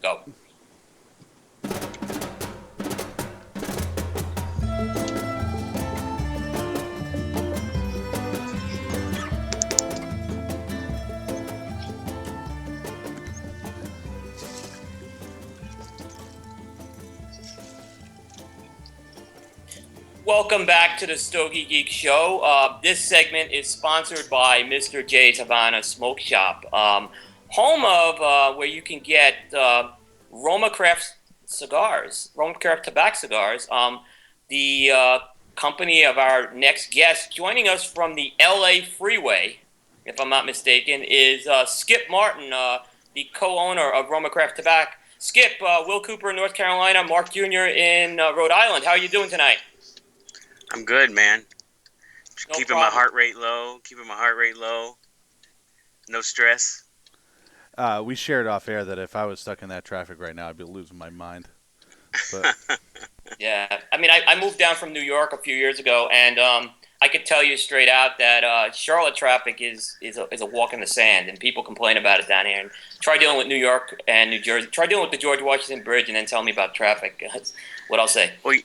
Go. Welcome back to the Stogie Geeks show. This segment is sponsored by Mr. J's Havana Smoke Shop, home of where you can get RoMa Craft cigars, RoMa Craft Tobac cigars. The company of our next guest, joining us from the LA Freeway, if I'm not mistaken, is Skip Martin, the co-owner of RoMa Craft Tobac. Skip, Will Cooper in North Carolina, Mark Jr. in Rhode Island. How are you doing tonight? I'm good, man. No keeping problem. my heart rate low. No stress. We shared off air that if I was stuck in that traffic right now, I'd be losing my mind. But Yeah, I mean, I moved down from New York a few years ago, and I could tell you straight out that Charlotte traffic is a walk in the sand, and people complain about it down here. And try dealing with New York and New Jersey. Try dealing with the George Washington Bridge, and then tell me about traffic. That's what I'll say. Well,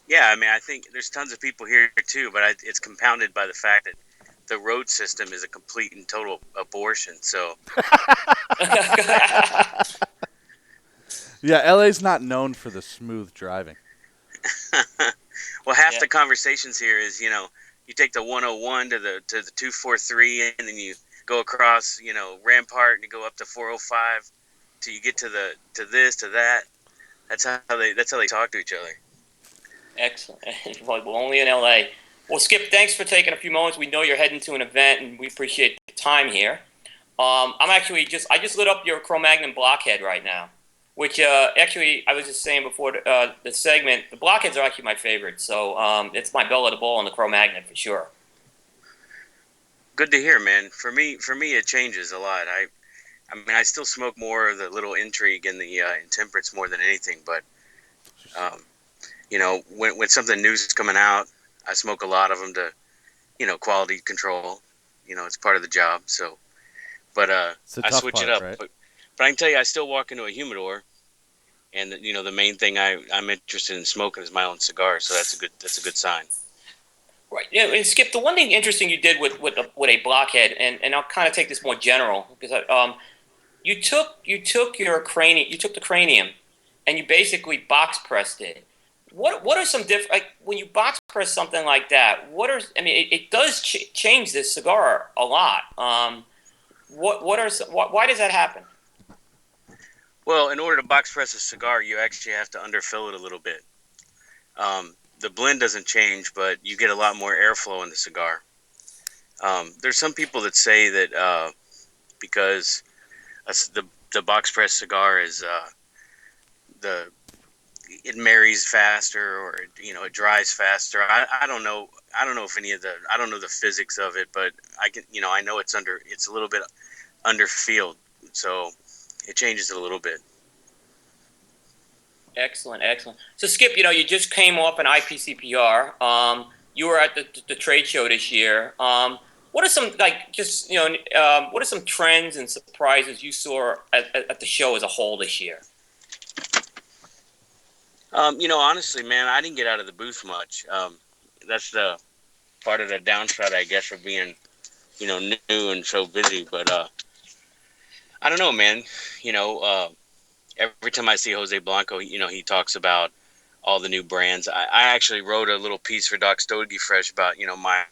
yeah, I mean, I think there's tons of people here too, but it's compounded by the fact that the road system is a complete and total abortion. So, yeah, LA's not known for the smooth driving. well, half the conversations here is, you take the 101 to the 243, and then you go across, Rampart, and you go up to 405 till you get to this to that. That's how they talk to each other. Excellent. Well, only in LA. Well, Skip, thanks for taking a few moments. We know you're heading to an event, and we appreciate the time here. I just lit up your Cro-Magnon blockhead right now, which actually I was just saying before the segment, the blockheads are actually my favorite. So it's my belle of the ball on the Cro-Magnon for sure. Good to hear, man. For me, it changes a lot. I mean, I still smoke more of the little intrigue and the intemperance more than anything, but. When something new is coming out, I smoke a lot of them to, quality control. It's part of the job. So, but I switch it up. Right? But I can tell you, I still walk into a humidor, and the main thing I'm interested in smoking is my own cigar. So that's a good sign. Right. Yeah. And Skip, the one thing interesting you did with a blockhead, and I'll kind of take this more general because you took the cranium, and you basically box pressed it. What are some different, like when you box press something like that, it does change this cigar a lot. Why does that happen? Well, in order to box press a cigar, you actually have to underfill it a little bit. The blend doesn't change, but you get a lot more airflow in the cigar. There's some people that say that because the box press cigar is it marries faster, or it dries faster. I don't know. I don't know if I don't know the physics of it, but I know it's a little bit underfilled, so it changes it a little bit. Excellent. So Skip, you just came off an IPCPR. You were at the trade show this year. What are some what are some trends and surprises you saw at the show as a whole this year? Honestly, man, I didn't get out of the booth much. That's the part of the downside, I guess, for being, new and so busy. But I don't know, man. Every time I see Jose Blanco, he talks about all the new brands. I actually wrote a little piece for Doc Stogie Fresh about, my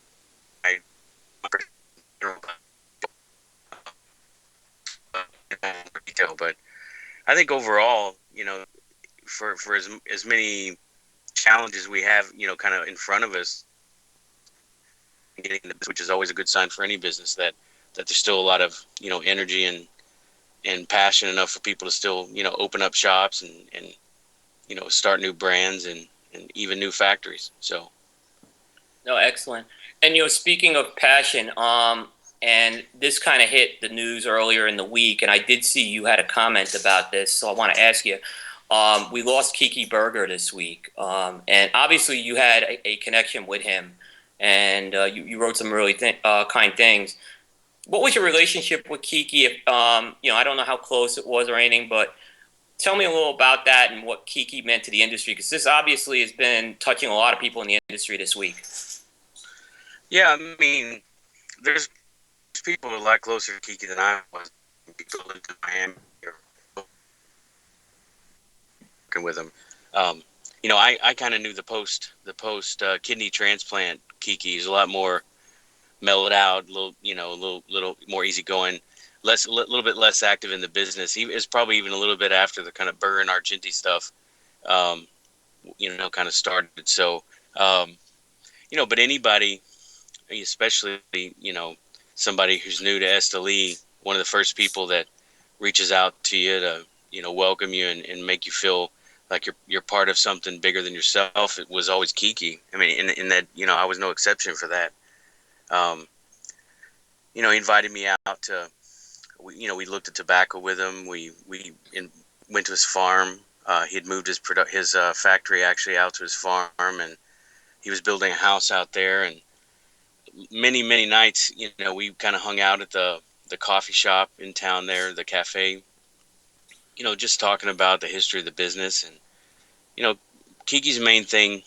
detail. But I think overall, for as many challenges we have, kind of in front of us, which is always a good sign for any business, that there's still a lot of, energy and passion enough for people to still, open up shops and start new brands and even new factories. So. No, excellent. And, speaking of passion, and this kind of hit the news earlier in the week, and I did see you had a comment about this, so I want to ask you. We lost Kiki Berger this week, and obviously you had a connection with him, and you wrote some really kind things. What was your relationship with Kiki? I don't know how close it was or anything, but tell me a little about that and what Kiki meant to the industry, because this obviously has been touching a lot of people in the industry this week. Yeah, I mean, there's people a lot closer to Kiki than I was. People lived in Miami or working with him. Um, I kind of knew the post kidney transplant Kiki is a lot more mellowed out, a little more easygoing, little bit less active in the business. He is probably even a little bit after the kind of Burr and Argenti stuff, um, kind of started. So, um, but anybody, especially somebody who's new to Esteli, one of the first people that reaches out to you to welcome you and make you feel like you're part of something bigger than yourself. It was always Kiki. I mean, in that I was no exception for that. Um, he invited me out to we looked at tobacco with him. We went to his farm. He had moved his factory actually out to his farm, and he was building a house out there. And many nights, we kind of hung out at the coffee shop in town there, the cafe. Just talking about the history of the business. And Kiki's main thing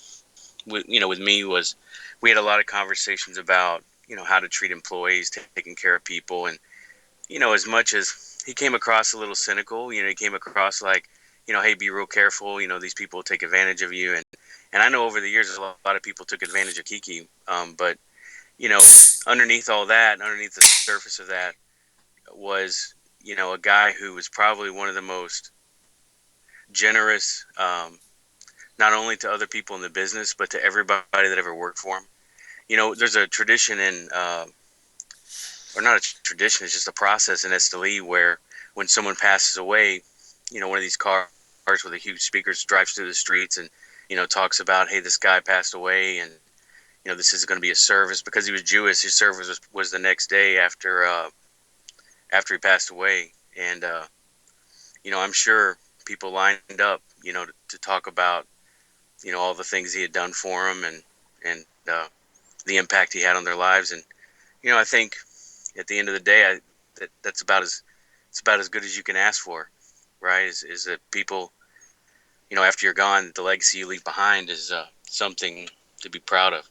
with me was we had a lot of conversations about how to treat employees, taking care of people. And as much as he came across a little cynical, he came across like, hey, be real careful. These people take advantage of you. And I know over the years, a lot of people took advantage of Kiki. But, underneath all that, underneath the surface of that was, a guy who was probably one of the most generous, not only to other people in the business, but to everybody that ever worked for him. There's a tradition or not a tradition, it's just a process in Esteli where when someone passes away, one of these cars with a huge speakers drives through the streets and, talks about, hey, this guy passed away and, this is going to be a service. Because he was Jewish, his service was the next day after he passed away. And, I'm sure people lined up, to talk about, all the things he had done for them and the impact he had on their lives. And, I think at the end of the day, that's it's about as good as you can ask for, right? Is that people, after you're gone, the legacy you leave behind is something to be proud of.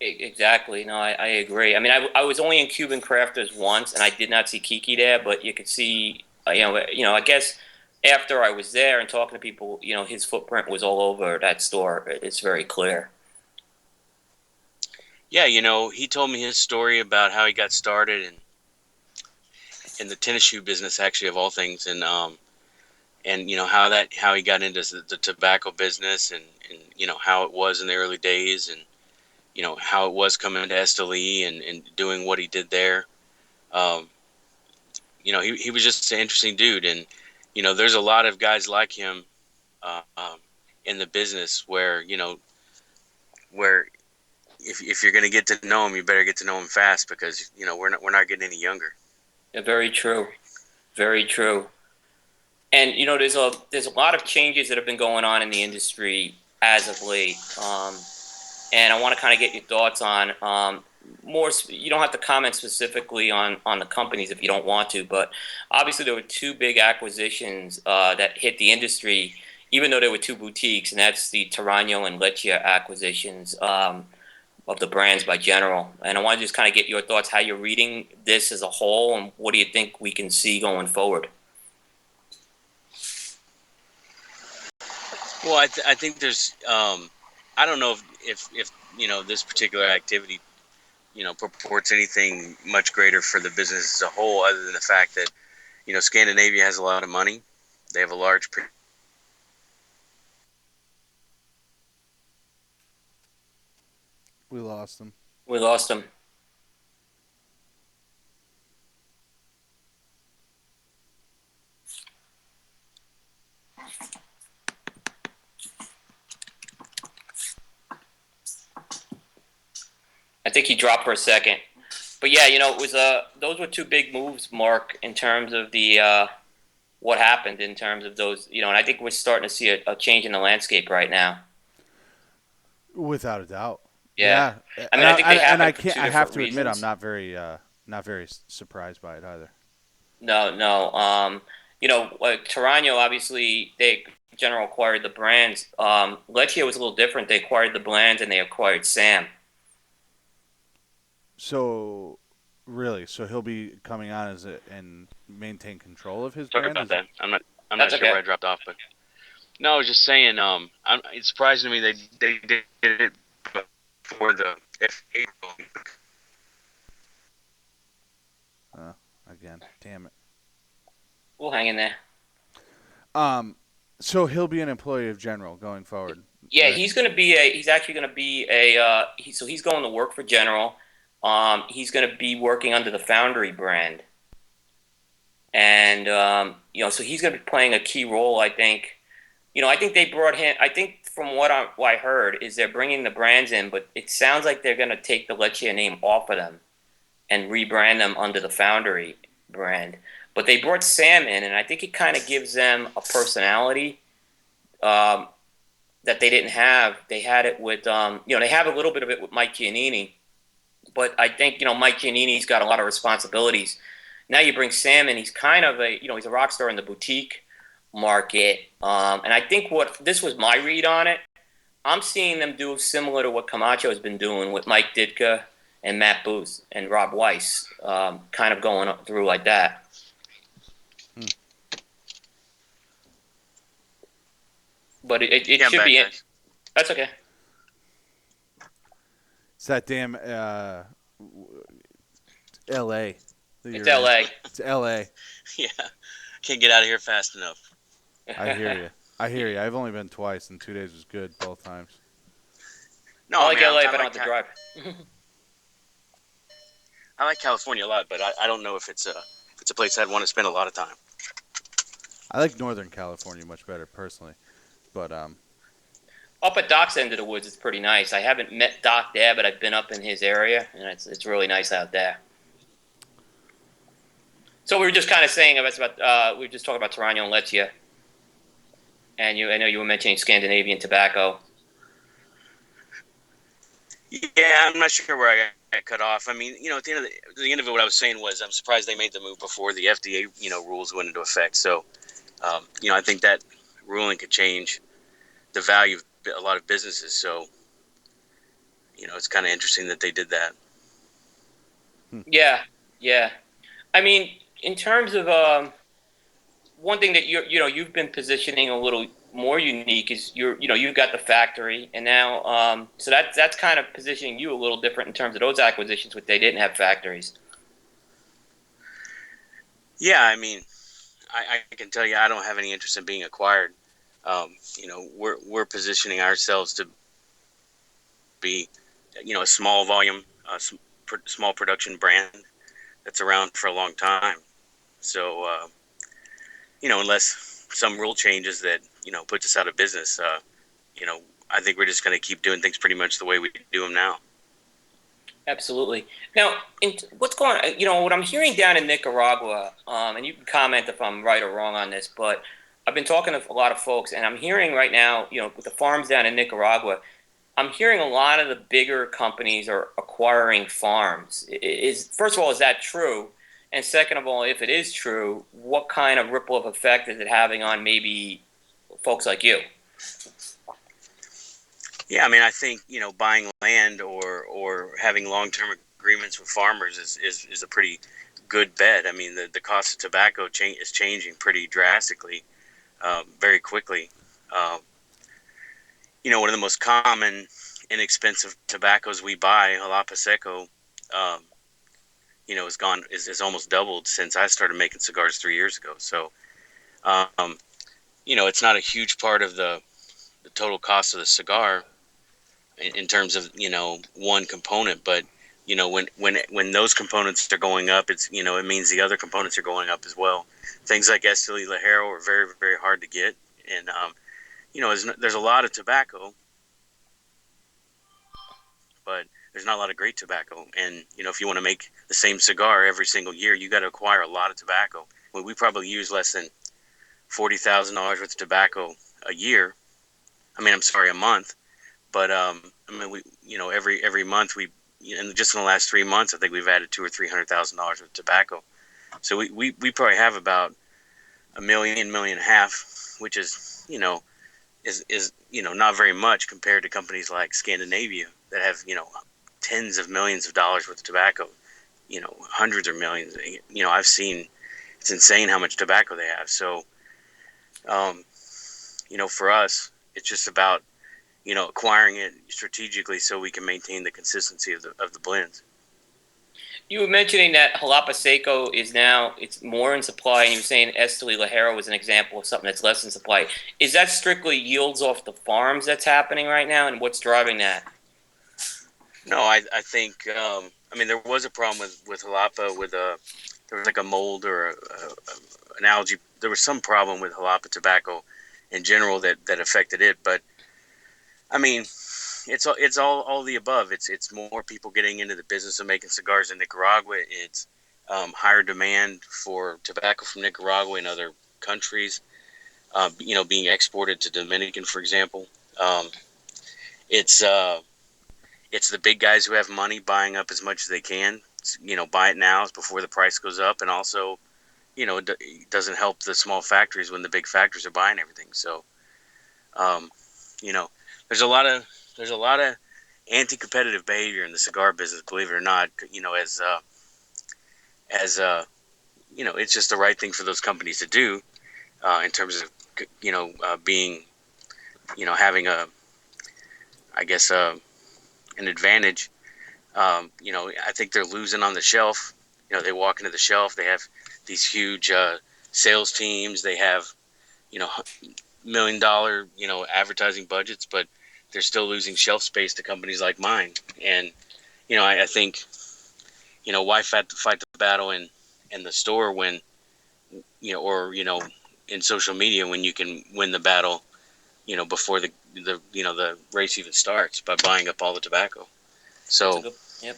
Exactly. No, I agree. I mean, I was only in Cuban Crafters once, and I did not see Kiki there, but you could see, I guess after I was there and talking to people, his footprint was all over that store. It's very clear. Yeah, he told me his story about how he got started in the tennis shoe business, actually, of all things, and how he got into the tobacco business, and how it was in the early days, and how it was coming to Esteli and doing what he did there. Um, he was just an interesting dude, and there's a lot of guys like him uh, um, in the business where if you're going to get to know him, you better get to know him fast because we're not getting any younger. Yeah, very true. Very true. And there's a lot of changes that have been going on in the industry as of late. And I want to kind of get your thoughts on more. You don't have to comment specifically on the companies if you don't want to, but obviously there were two big acquisitions that hit the industry, even though there were two boutiques, and that's the Tarano and Leccia acquisitions of the brands by General. And I want to just kind of get your thoughts, how you're reading this as a whole, and what do you think we can see going forward? Well, I think there's I don't know if this particular activity purports anything much greater for the business as a whole, other than the fact that Scandinavia has a lot of money. They have a large. We lost them. We lost them. I think he dropped for a second. But yeah, it was those were two big moves, Mark, in terms of the what happened in terms of those, and I think we're starting to see a change in the landscape right now. Without a doubt. Yeah. Yeah, I mean, I think they and I happened for can't. two I have different to admit, I'm reasons. not very surprised by it either. No, no. like Tarano, obviously General acquired the brands. Lecce was a little different. They acquired the brands and they acquired Sam. So, really, so he'll be coming on and maintain control of his Sorry brand? about that. I'm not That's sure okay. where I dropped off, but no, I was just saying. It's surprising to me they did it before the FA. Again, damn it. We'll hang in there. So he'll be an employee of General going forward, Yeah, right? he's actually gonna be so he's going to work for General. He's gonna be working under the Foundry brand, and so he's gonna be playing a key role. I think. I think they brought him. I think from what I heard is they're bringing the brands in, but it sounds like they're gonna take the Lecce name off of them and rebrand them under the Foundry brand. But they brought Sam in, and I think it kind of gives them a personality. Um, that they didn't have. They had it with, they have a little bit of it with Mike Giannini, but I think Mike Giannini's got a lot of responsibilities. Now you bring Sam in. He's kind of he's a rock star in the boutique market, and I think what this was my read on it. I'm seeing them do similar to what Camacho has been doing with Mike Ditka and Matt Booth and Rob Weiss, kind of going through like that. But it Yeah, I'm should back, be it. guys. That's okay. It's that damn L.A. It's L.A. It's L.A. Yeah, can't get out of here fast enough. I hear you. I hear you. I've only been twice, and 2 days was good both times. No, I like mean, L.A., I but I don't like have to drive. I like California a lot, but I don't know if it's a place I'd want to spend a lot of time. I like Northern California much better personally, but Up at Doc's end of the woods, it's pretty nice. I haven't met Doc there, but I've been up in his area, and it's really nice out there. So we were just kind of saying about we were just talking about Tarano and Lecce, and I know you were mentioning Scandinavian tobacco. Yeah, I'm not sure where I got cut off. I mean, at the end of it, what I was saying was I'm surprised they made the move before the FDA, rules went into effect. So, I think that ruling could change the value of a lot of businesses. So, it's kind of interesting that they did that. Yeah, yeah. I mean, in terms of one thing that you've been positioning a little more unique is you've got the factory, and now so that's kind of positioning you a little different in terms of those acquisitions, which they didn't have factories. Yeah, I mean, I can tell you I don't have any interest in being acquired. We're positioning ourselves to be, a small volume, small production brand that's around for a long time. So, unless some rule changes that puts us out of business, I think we're just going to keep doing things pretty much the way we do them now. Absolutely. Now, what's going on? What I'm hearing down in Nicaragua, and you can comment if I'm right or wrong on this, but I've been talking to a lot of folks, and I'm hearing right now, with the farms down in Nicaragua, I'm hearing a lot of the bigger companies are acquiring farms. First of all, is that true? And second of all, if it is true, what kind of ripple of effect is it having on maybe folks like you? Yeah, I mean, I think buying land or having long-term agreements with farmers is a pretty good bet. I mean, the cost of tobacco is changing pretty drastically, very quickly. Um, One of the most common inexpensive tobaccos we buy, Jalapa Seco, um, is almost doubled since I started making cigars 3 years ago. So, it's not a huge part of the total cost of the cigar in terms of one component, but when those components are going up, it means the other components are going up as well. Things like Esteli Ligero are very, very hard to get, and there's a lot of tobacco, but there's not a lot of great tobacco. And if you want to make the same cigar every single year, you got to acquire a lot of tobacco. We probably use less than $40,000 worth of tobacco a year. I'm sorry, a month. But every month and just in the last 3 months, I think we've added $200,000 or $300,000 of tobacco. So we probably have about a million and a half, which is not very much compared to companies like Scandinavia that have tens of millions of dollars worth of tobacco, hundreds of millions. I've seen, it's insane how much tobacco they have. So for us, it's just about acquiring it strategically so we can maintain the consistency of the blends. You were mentioning that Jalapa Seco it's more in supply, and you were saying Esteli Ligero was an example of something that's less in supply. Is that strictly yields off the farms that's happening right now, and what's driving that? No, I think there was a problem with Jalapa there was like a mold or an algae. There was some problem with Jalapa tobacco in general that affected it, but I mean, it's all the above. It's more people getting into the business of making cigars in Nicaragua. It's higher demand for tobacco from Nicaragua and other countries. Being exported to Dominican, for example. It's the big guys who have money buying up as much as they can. Buy it now before the price goes up, and also, it doesn't help the small factories when the big factories are buying everything. So, um, you know, there's a lot of anti-competitive behavior in the cigar business, believe it or not. It's just the right thing for those companies to do in terms of being having I guess an advantage. I think they're losing on the shelf. They walk into the shelf, they have these huge sales teams, they have $1 million advertising budgets, but they're still losing shelf space to companies like mine. And I think why fight the battle in the store when or in social media when you can win the battle before the race even starts by buying up all the tobacco. So Yep.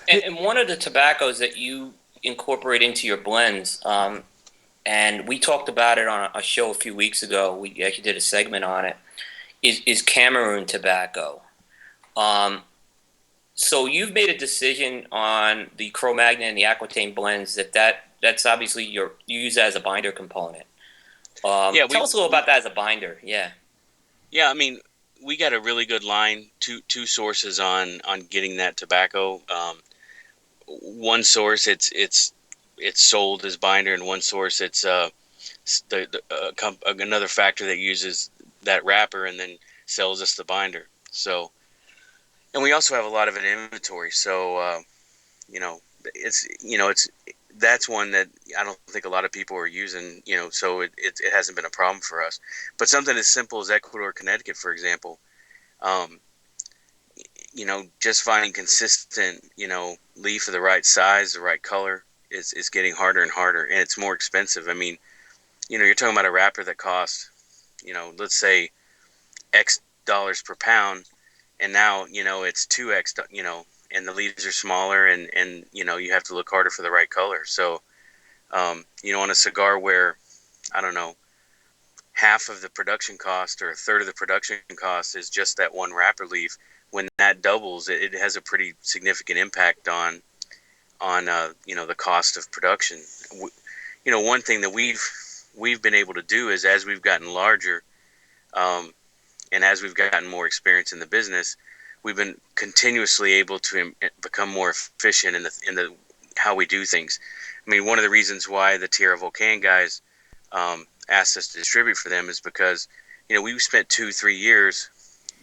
And one of the tobaccos that you incorporate into your blends, and we talked about it on a show a few weeks ago. We actually did a segment on it. Is Cameroon tobacco? So you've made a decision on the Cro-Magnon and the Aquitaine blends that's obviously you use that as a binder component. Tell us a little about that as a binder. Yeah. Yeah, we got a really good line. Two sources on getting that tobacco. One source it's sold as binder, and one source it's another factory that uses that wrapper and then sells us the binder. So, and we also have a lot of it in inventory. So, it's that's one that I don't think a lot of people are using. So it hasn't been a problem for us. But something as simple as Ecuador, Connecticut, for example. Um, just finding consistent, leaf of the right size, the right color is getting harder and harder, and it's more expensive. You're talking about a wrapper that costs, let's say X dollars per pound, and now, it's 2X, and the leaves are smaller, and you have to look harder for the right color. So, on a cigar where, I don't know, half of the production cost or a third of the production cost is just that one wrapper leaf, when that doubles, it has a pretty significant impact on the cost of production. One thing that we've been able to do is, as we've gotten larger, and as we've gotten more experience in the business, we've been continuously able to become more efficient in the how we do things. One of the reasons why the Tierra Volcan guys asked us to distribute for them is because we spent 2-3 years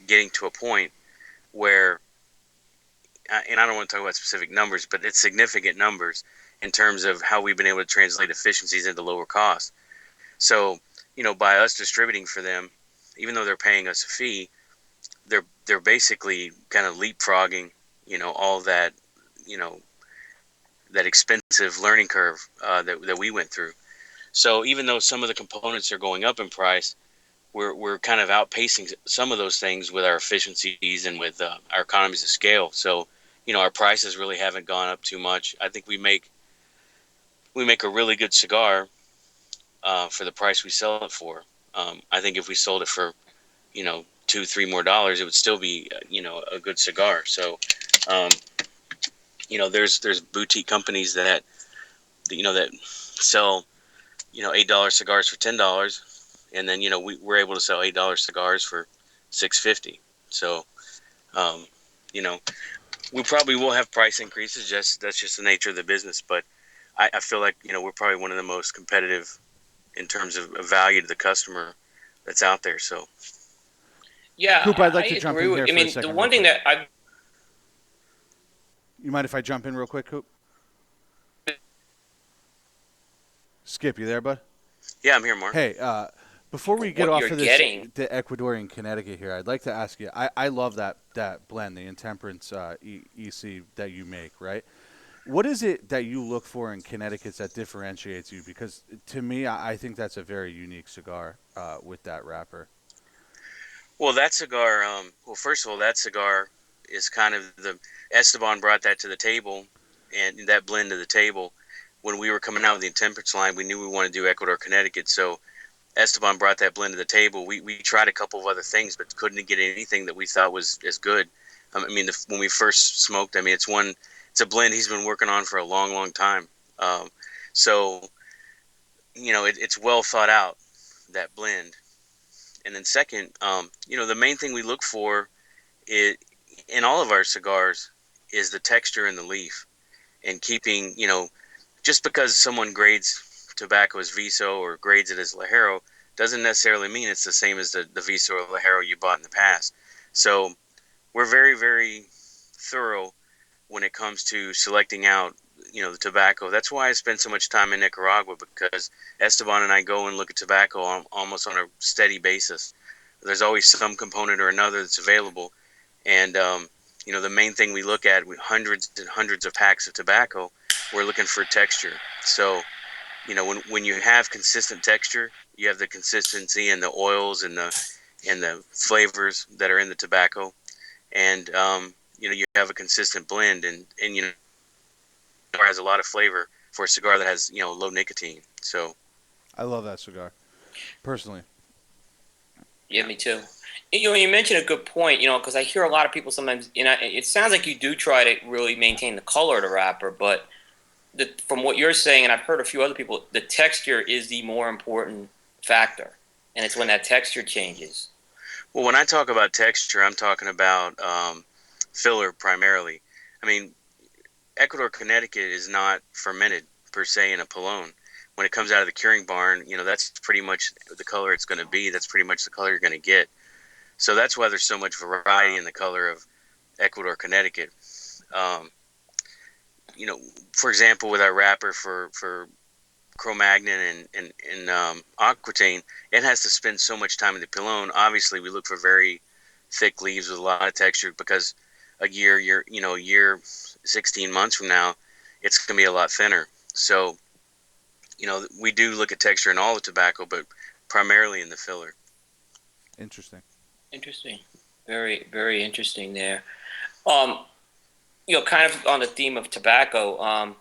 getting to a point where, and I don't want to talk about specific numbers, but it's significant numbers in terms of how we've been able to translate efficiencies into lower costs. So, by us distributing for them, even though they're paying us a fee, they're basically kind of leapfrogging, all that, that expensive learning curve that we went through. So even though some of the components are going up in price, we're kind of outpacing some of those things with our efficiencies and with our economies of scale. So, our prices really haven't gone up too much. I think we make a really good cigar for the price we sell it for. I think if we sold it for, $2-3 more, it would still be, a good cigar. So, there's boutique companies that that sell $8 cigars for $10, and then we're able to sell $8 cigars for $6.50. So um, you know we probably will have price increases. Just that's just the nature of the business. But I feel like we're probably one of the most competitive in terms of value to the customer that's out there. So Yeah, Coop, I'd I like to jump agree in with. here I for a mean, the second, real one thing quick. that I You mind if I jump in real quick, Coop? Skip, you there, bud? yeah, I'm here, Mark. Hey, before we get what off you're of this, getting. the Ecuadorian Connecticut here, I'd like to ask you. I love that blend, the Intemperance EC that you make, right? What is it that you look for in Connecticut's that differentiates you? Because to me, I think that's a very unique cigar with that wrapper. Well, that cigar. Well, first of all, that cigar is kind of the Esteban brought that to the table, and that blend to the table. When we were coming out with the Intemperance line, we knew we wanted to do Ecuador, Connecticut. So Esteban brought that blend to the table. We tried a couple of other things, but couldn't get anything that we thought was as good. I mean, when we first smoked, I mean, it's a blend he's been working on for a long, long time. So it's well thought out, that blend. And then second, the main thing we look for it in all of our cigars is the texture in the leaf, and keeping just because someone grades tobacco as Viso or grades it as Lajero doesn't necessarily mean it's the same as the Viso or Lajero you bought in the past. So we're very, very thorough when it comes to selecting out the tobacco. That's why I spend so much time in Nicaragua, because Esteban and I go and look at tobacco almost on a steady basis. There's always some component or another that's available, and the main thing we look at, with hundreds and hundreds of packs of tobacco, we're looking for texture. So when you have consistent texture, you have the consistency in the oils and the flavors that are in the tobacco, and you have a consistent blend, and has a lot of flavor for a cigar that has low nicotine. So I love that cigar, personally. Yeah, me too. You mentioned a good point. Because I hear a lot of people sometimes. It sounds like you do try to really maintain the color of the wrapper, but from what you're saying, and I've heard a few other people, the texture is the more important factor, and it's when that texture changes. well, when I talk about texture, I'm talking about filler primarily. I mean, Ecuador, Connecticut is not fermented per se in a polone. When it comes out of the curing barn, that's pretty much the color it's going to be. That's pretty much the color you're going to get. So that's why there's so much variety in the color of Ecuador, Connecticut. Um, for example, with our wrapper for Cro-Magnon and Aquitaine, it has to spend so much time in the pilon. Obviously, we look for very thick leaves with a lot of texture, because a year, 16 months from now, it's going to be a lot thinner. So, we do look at texture in all the tobacco, but primarily in the filler. Interesting. Interesting. Very, very interesting there. Um, kind of on the theme of tobacco,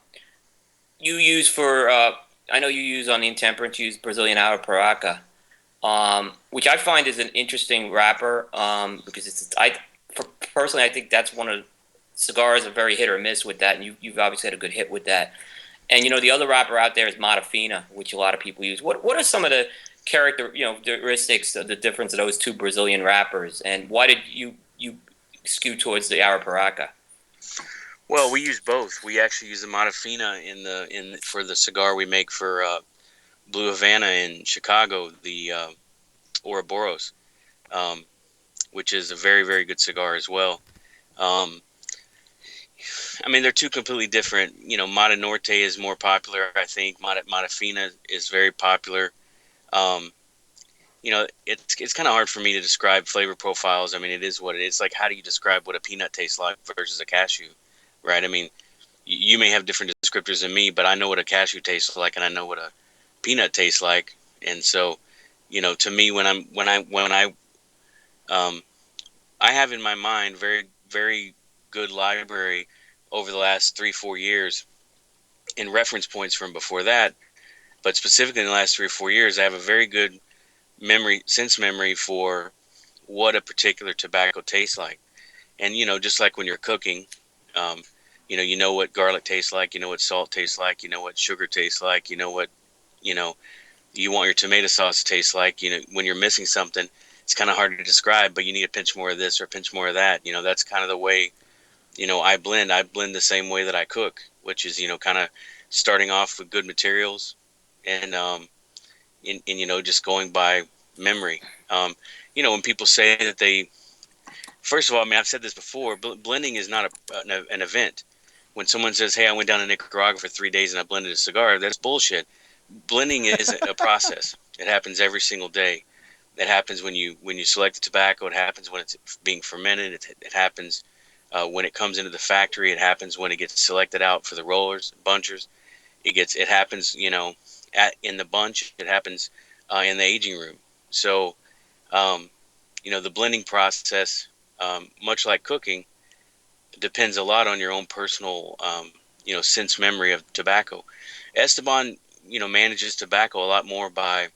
you use for, I know you use on the Intemperance, you use Brazilian Arapuaca, which I find is an interesting wrapper, because personally, I think that's one of cigars are very hit or miss with that, and you've obviously had a good hit with that. And the other wrapper out there is Matafina, which a lot of people use. What are some of the characteristics of the difference of those two Brazilian wrappers, and why did you skew towards the Arapuaca? Well, we use both. We actually use the Matafina in for the cigar we make for Blue Havana in Chicago, the Ouroboros, um, which is a very, very good cigar as well. Um, I mean, they're two completely different. Mata Norte is more popular, I think. Matafina is very popular. Um, it's kind of hard for me to describe flavor profiles. I mean, it is what it is. It's like, how do you describe what a peanut tastes like versus a cashew, right? I mean, you may have different descriptors than me, but I know what a cashew tastes like, and I know what a peanut tastes like. And so, to me, um, I have in my mind very, very good library over the last 3-4 years, and reference points from before that. But specifically in the last 3 or 4 years, I have a very good memory for what a particular tobacco tastes like. And just like when you're cooking, um, You know what garlic tastes like, you know what salt tastes like, you know what sugar tastes like, you know, you want your tomato sauce to taste like. When you're missing something, it's kind of hard to describe, but you need a pinch more of this or a pinch more of that. That's kind of the way, I blend the same way that I cook, which is, kind of starting off with good materials and, just going by memory. When people say that first of all, I mean, I've said this before, blending is not an event. When someone says, "Hey, I went down to Nicaragua for 3 days and I blended a cigar," that's bullshit. Blending is a process. It happens every single day. It happens when you select the tobacco. It happens when it's being fermented. It happens when it comes into the factory. It happens when it gets selected out for the rollers, bunchers. It happens, in the bunch. It happens in the aging room. So, um, the blending process, much like cooking, depends a lot on your own personal, sense memory of tobacco. Esteban, manages tobacco a lot more by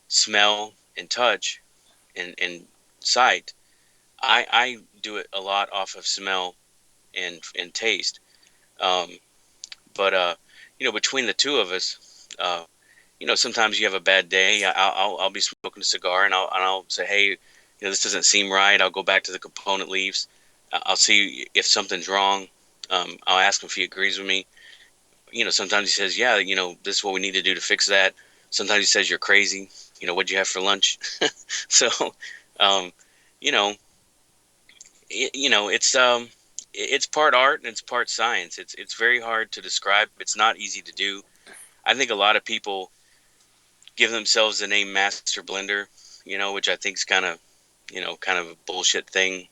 smell and touch and sight. I do it a lot off of smell and taste. Um, but between the two of us, sometimes you have a bad day. I'll be smoking a cigar and I'll say, hey, this doesn't seem right. I'll go back to the component leaves. I'll see if something's wrong. I'll ask him if he agrees with me. Sometimes he says, yeah, this is what we need to do to fix that. Sometimes he says, you're crazy. What'd you have for lunch? So, um, you know, it's part art and it's part science. It's very hard to describe. It's not easy to do. I think a lot of people give themselves the name master blender, which I think is kind of a bullshit thing.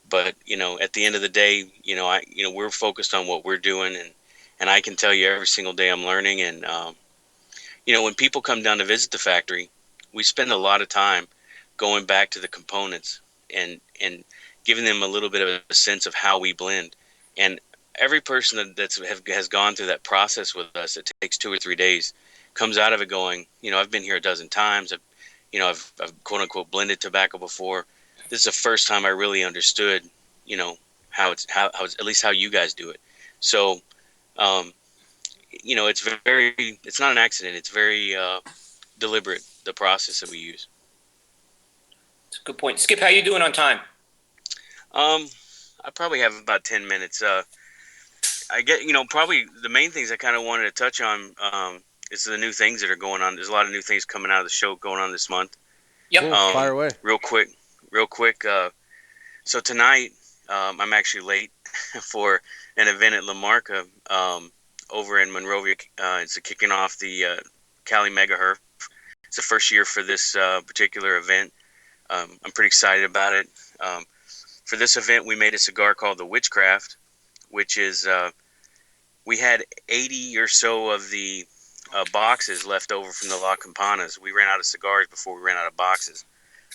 But at the end of the day, we're focused on what we're doing, and I can tell you every single day I'm learning. And when people come down to visit the factory, we spend a lot of time going back to the components and giving them a little bit of a sense of how we blend. And every person has gone through that process with us, it takes 2 or 3 days, comes out of it going, I've been here a dozen times. I've quote unquote blended tobacco before. This is the first time I really understood, how it's at least how you guys do it. So, um, it's not an accident. It's very deliberate, the process that we use. It's a good point. Skip, how you doing on time? Um, I probably have about 10 minutes. I get, probably the main things I kind of wanted to touch on is the new things that are going on. There's a lot of new things coming out of the show going on this month. Yep. Cool. Fire away. Real quick. So tonight, I'm actually late for an event at La Marca over in Monrovia. It's kicking off the Cali Mega Herf. It's the first year for this particular event. I'm pretty excited about it. For this event, we made a cigar called the Witchcraft, which is we had 80 or so of the boxes left over from the La Campanas. We ran out of cigars before we ran out of boxes.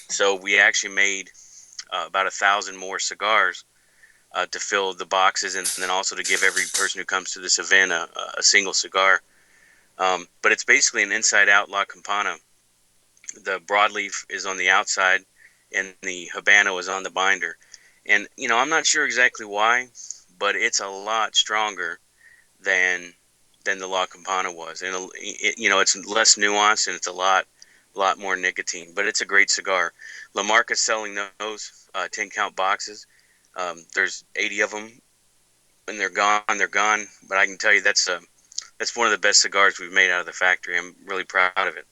So we actually made about 1,000 more cigars to fill the boxes, and then also to give every person who comes to this event a single cigar. But it's basically an inside-out La Campana. The broadleaf is on the outside, and the Habano is on the binder. And, I'm not sure exactly why, but it's a lot stronger than the La Campana was. And, it's less nuanced, and it's a lot more nicotine. But it's a great cigar. La Marca's selling those 10-count boxes. There's 80 of them, and they're gone. But I can tell you that's one of the best cigars we've made out of the factory. I'm really proud of it.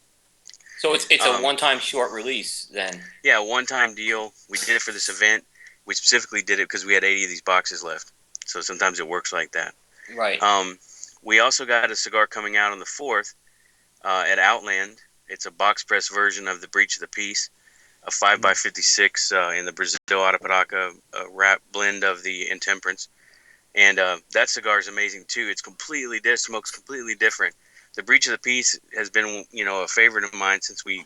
So it's a one-time short release then. Yeah, one-time deal. We did it for this event. We specifically did it because we had 80 of these boxes left. So sometimes it works like that. Right. We also got a cigar coming out on the 4th at Outland. It's a box press version of the Breach of the Peace, a 5x56 in the Brazil Arapiraca wrap blend of the Intemperance. And that cigar is amazing too. It's completely smokes completely different. The Breach of the Peace has been, a favorite of mine since we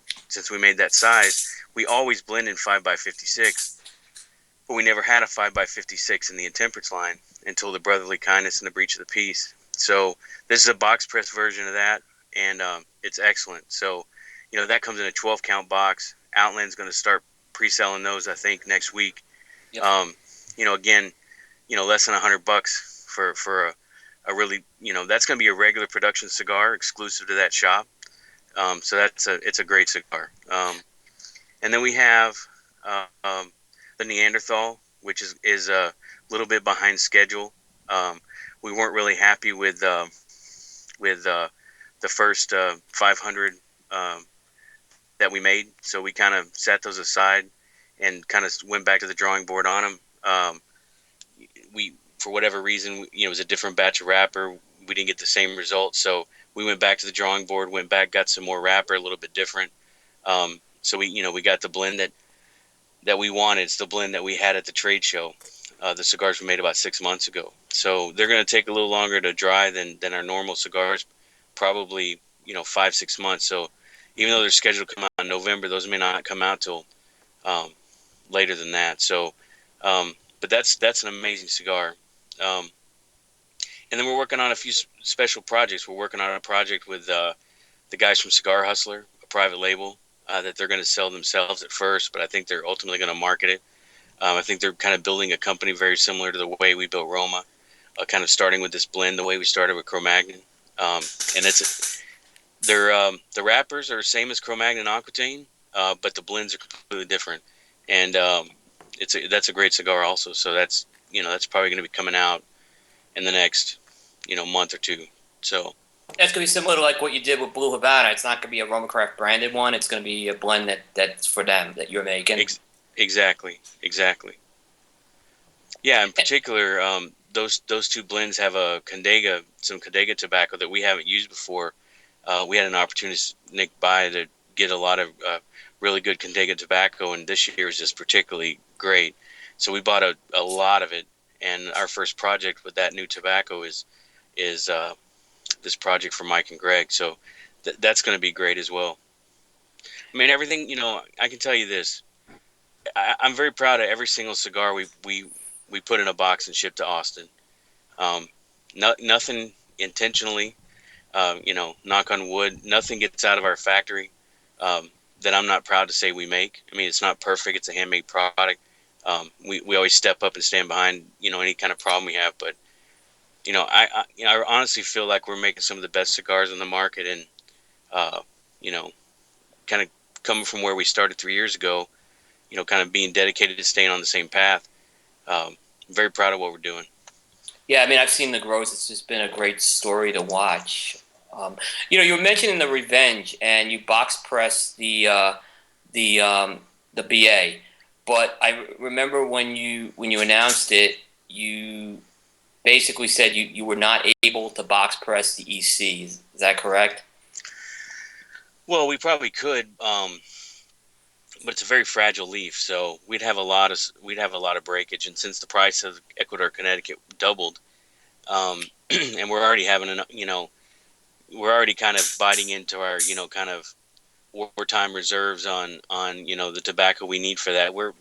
made that size. We always blend in 5x56, but we never had a 5x56 in the Intemperance line until the Brotherly Kindness and the Breach of the Peace. So this is a box press version of that, and it's excellent. So, that comes in a 12-count box. Outland's going to start pre-selling those, I think, next week. Yep. Again, less than $100 for a really, that's going to be a regular production cigar exclusive to that shop. So it's a great cigar. And then we have the Neanderthal, which is a little bit behind schedule. We weren't really happy with the first 500 that we made, so we kind of set those aside and kind of went back to the drawing board on them. We, for whatever reason, it was a different batch of wrapper. We didn't get the same results, so we went back to the drawing board. Went back, got some more wrapper, a little bit different. So we got the blend that we wanted. It's the blend that we had at the trade show. The cigars were made about 6 months ago, so they're going to take a little longer to dry than our normal cigars, probably 5-6 months. So even though they're scheduled to come out in November, those may not come out till later than that. So, but that's an amazing cigar. And then we're working on a few special projects. We're working on a project with the guys from Cigar Hustler, a private label that they're going to sell themselves at first, but I think they're ultimately going to market it. I think they're kind of building a company very similar to the way we built Roma, kind of starting with this blend the way we started with Cro-Magnon. And the wrappers are the same as Cro-Magnon and Aquitaine, but the blends are completely different. And that's a great cigar also. So that's probably going to be coming out in the next month or two. So That's going to be similar to like what you did with Blue Havana. It's not going to be a RoMa Craft branded one. It's going to be a blend that's for them that you're making. Exactly. Yeah, in particular, those two blends have some Condega tobacco that we haven't used before. We had an opportunity to sneak by to get a lot of really good Condega tobacco, and this year is just particularly great. So we bought a lot of it, and our first project with that new tobacco is this project for Mike and Greg. So that's going to be great as well. I mean, everything, I can tell you this. I'm very proud of every single cigar we put in a box and shipped to Austin. Nothing intentionally, knock on wood, nothing gets out of our factory that I'm not proud to say we make. I mean, it's not perfect. It's a handmade product. We always step up and stand behind, any kind of problem we have. But, I honestly feel like we're making some of the best cigars on the market. And, kind of coming from where we started 3 years ago, kind of being dedicated to staying on the same path. Very proud of what we're doing. Yeah, I mean, I've seen the growth. It's just been a great story to watch. You were mentioning the Revenge, and you box pressed the BA. But I remember when you announced it, you basically said you were not able to box press the EC. Is that correct? Well, we probably could, but it's a very fragile leaf, so we'd have a lot of breakage. And since the price of Ecuador, Connecticut doubled, and we're already we're already kind of biting into our kind of wartime reserves on the tobacco we need for that. We're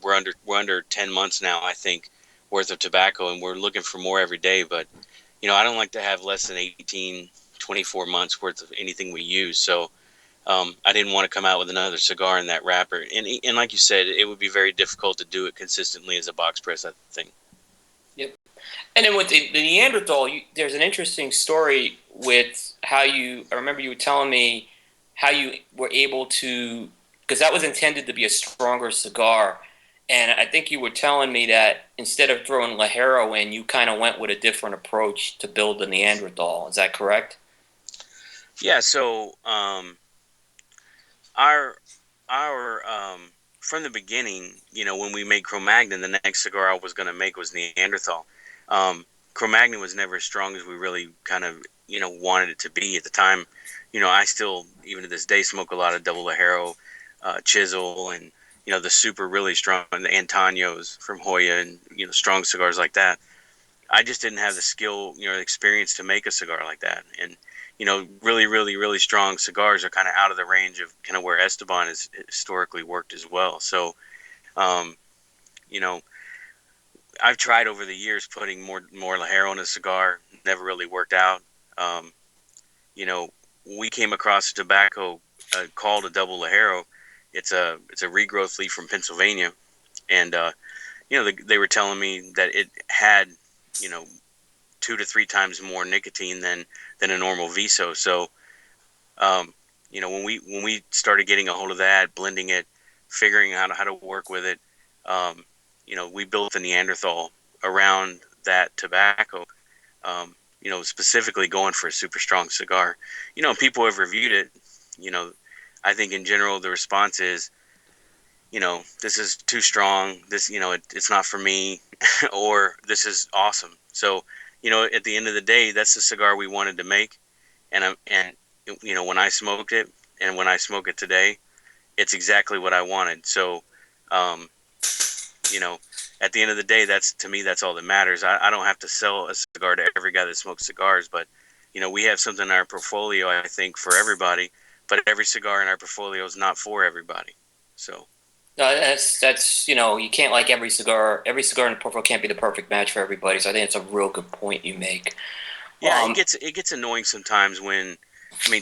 under 10 months now, I think, worth of tobacco, and we're looking for more every day. But I don't like to have less than 18, 24 months worth of anything we use. So I didn't want to come out with another cigar in that wrapper. And like you said, it would be very difficult to do it consistently as a box press, I think. Yep. And then with the Neanderthal, there's an interesting story with how I remember you were telling me how you were able to, because that was intended to be a stronger cigar. And I think you were telling me that instead of throwing Ligero in, you kind of went with a different approach to build the Neanderthal. Is that correct? Yeah, so our from the beginning, when we made Cro-Magnon, the next cigar I was going to make was Neanderthal. Cro-Magnon was never as strong as we really kind of wanted it to be at the time. I still, even to this day, smoke a lot of double Ligero, Chisel, and the super really strong, the Antaños from Hoya, and strong cigars like that. I just didn't have the skill, the experience to make a cigar like that. And really, really, really strong cigars are kind of out of the range of kind of where Esteban has historically worked as well. So, I've tried over the years putting more Ligero in a cigar, never really worked out. We came across a tobacco called a double Ligero. It's a regrowth leaf from Pennsylvania, and they were telling me that it had 2 to 3 times more nicotine than a normal Viso. So, when we started getting a hold of that, blending it, figuring out how to work with it, we built the Neanderthal around that tobacco. Specifically going for a super strong cigar. People have reviewed it. I think in general the response is, this is too strong. This, it's not for me, or this is awesome. So, at the end of the day, that's the cigar we wanted to make, and when I smoked it, and when I smoke it today, it's exactly what I wanted. So, at the end of the day, to me, that's all that matters. I don't have to sell a cigar to every guy that smokes cigars, but we have something in our portfolio, I think, for everybody. But every cigar in our portfolio is not for everybody. So. That's you can't like every cigar. Every cigar in the portfolio can't be the perfect match for everybody. So I think it's a real good point you make. Yeah, it gets annoying sometimes when,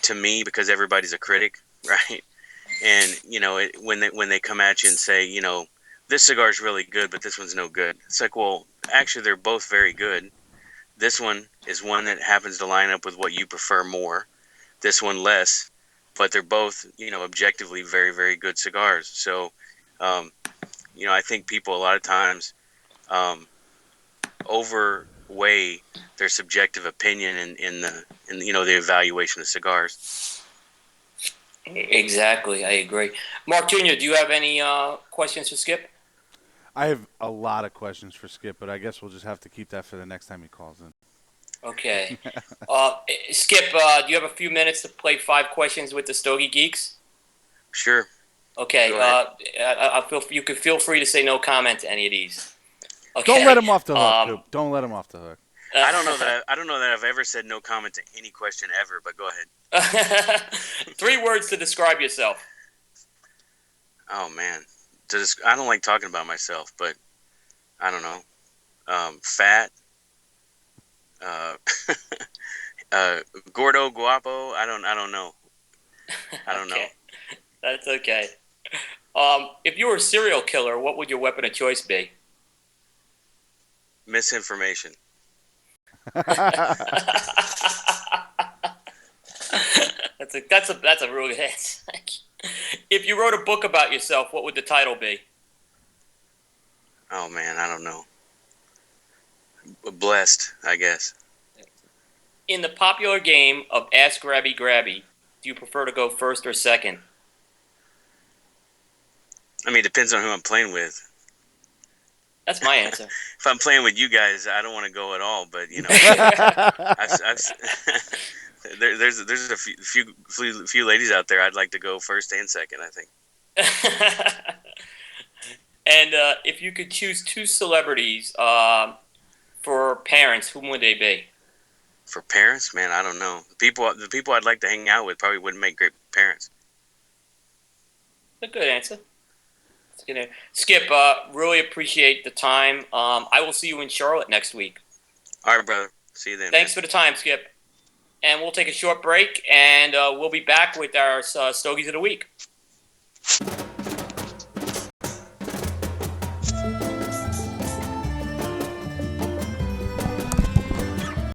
to me, because everybody's a critic, right? And when they come at you and say, this cigar is really good, but this one's no good. It's like, well, actually, they're both very good. This one is one that happens to line up with what you prefer more. This one less, but they're both, objectively very, very good cigars. So. I think people a lot of times overweigh their subjective opinion in the evaluation of cigars. Exactly, I agree. Mark Jr., do you have any questions for Skip? I have a lot of questions for Skip, but I guess we'll just have to keep that for the next time he calls in. Okay. Skip, do you have a few minutes to play 5 questions with the Stogie Geeks? Sure. Okay. You can feel free to say no comment to any of these. Okay. Don't let him off the hook. Coop. Don't let him off the hook. I don't know that I've ever said no comment to any question ever, but go ahead. 3 words to describe yourself. Oh man, I don't like talking about myself, but I don't know. Fat. Gordo, guapo. I don't know. I don't know. That's okay. If you were a serial killer, what would your weapon of choice be? Misinformation. That's a real good answer. If you wrote a book about yourself, what would the title be? Oh man, I don't know. Blessed, I guess. In the popular game of Ask Grabby Grabby, do you prefer to go first or second? It depends on who I'm playing with. That's my answer. If I'm playing with you guys, I don't want to go at all. But there's a few ladies out there I'd like to go first and second, I think. And if you could choose 2 celebrities for parents, whom would they be? For parents, man, I don't know. The people I'd like to hang out with probably wouldn't make great parents. That's a good answer. Skip, really appreciate the time. I will see you in Charlotte next week. All right, brother. See you then. Thanks for the time, Skip. And we'll take a short break, and we'll be back with our Stogies of the Week.